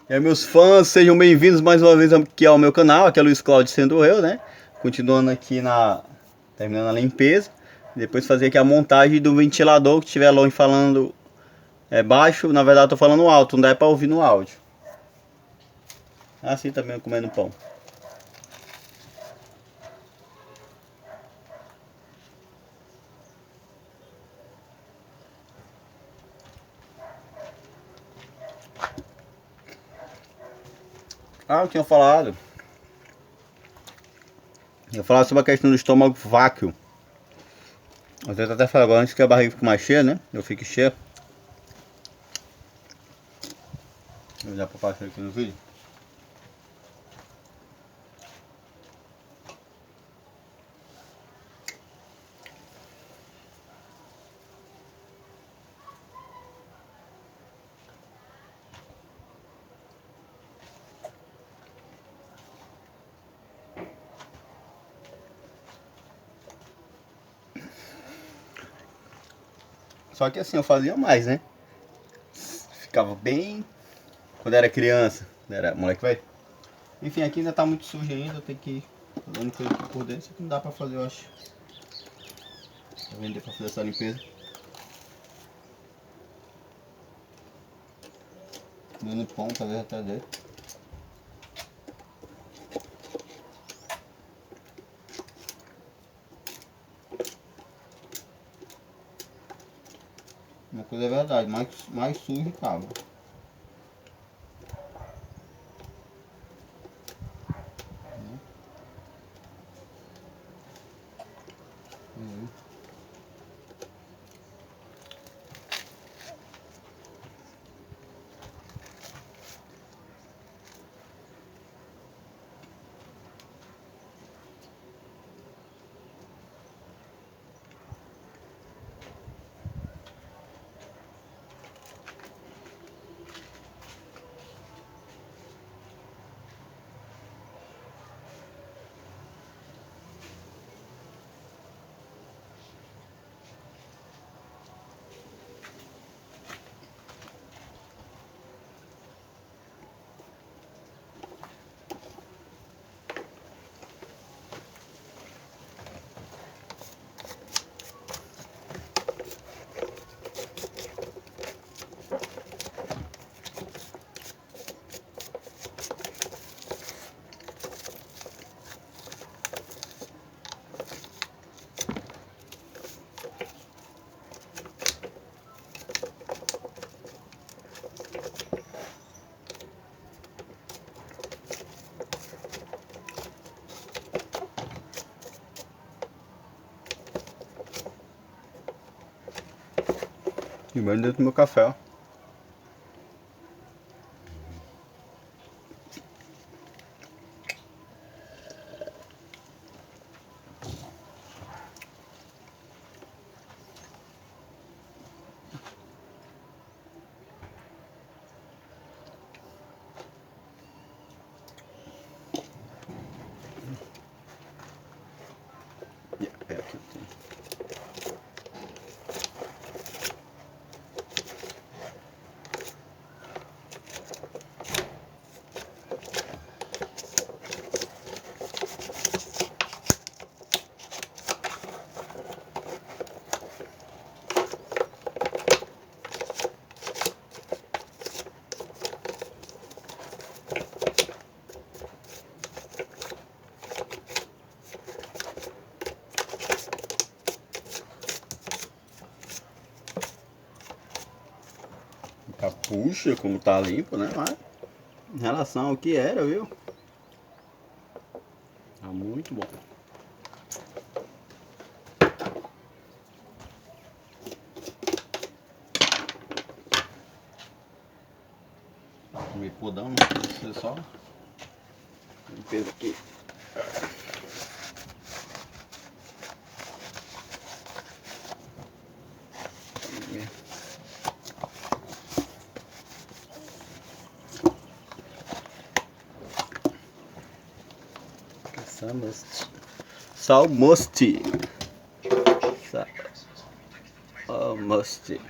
E aí, meus fãs, sejam bem-vindos mais uma vez aqui ao meu canal. Aqui é Luiz Cláudio sendo eu, né? Continuando aqui terminando a limpeza. Depois fazer aqui a montagem do ventilador que estiver longe falando baixo. Na verdade eu tô falando alto, não dá pra ouvir no áudio. Assim também comendo pão. Eu tinha falado. Eu falava sobre a questão do estômago vácuo. Às vezes até falo agora, antes que a barriga fique mais cheia, né? Eu fico cheio. Vou já pra passar aqui no vídeo. Só que assim, eu fazia mais, né? Ficava bem quando era criança, era moleque velho. Enfim, aqui ainda tá muito sujo ainda, eu tenho que ir fazendo coisa aqui por dentro. Isso aqui não dá pra fazer, eu acho. Pra vender pra fazer essa limpeza. Comendo pão, talvez até dentro. Uma coisa é verdade, mais sujo tava. E vai dentro do meu café, ó. É aqui. Puxa, como tá limpo, né? Mas em relação ao que era, viu? Tá muito bom. Meio podão, não precisa ser só limpeza aqui. Salmoste. Salmoste.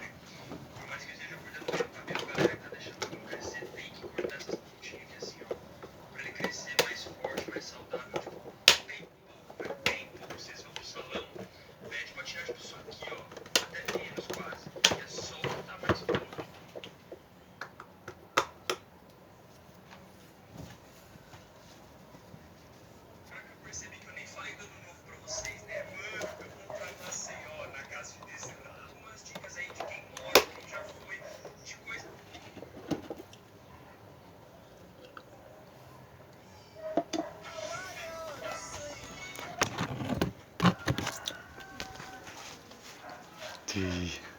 noite.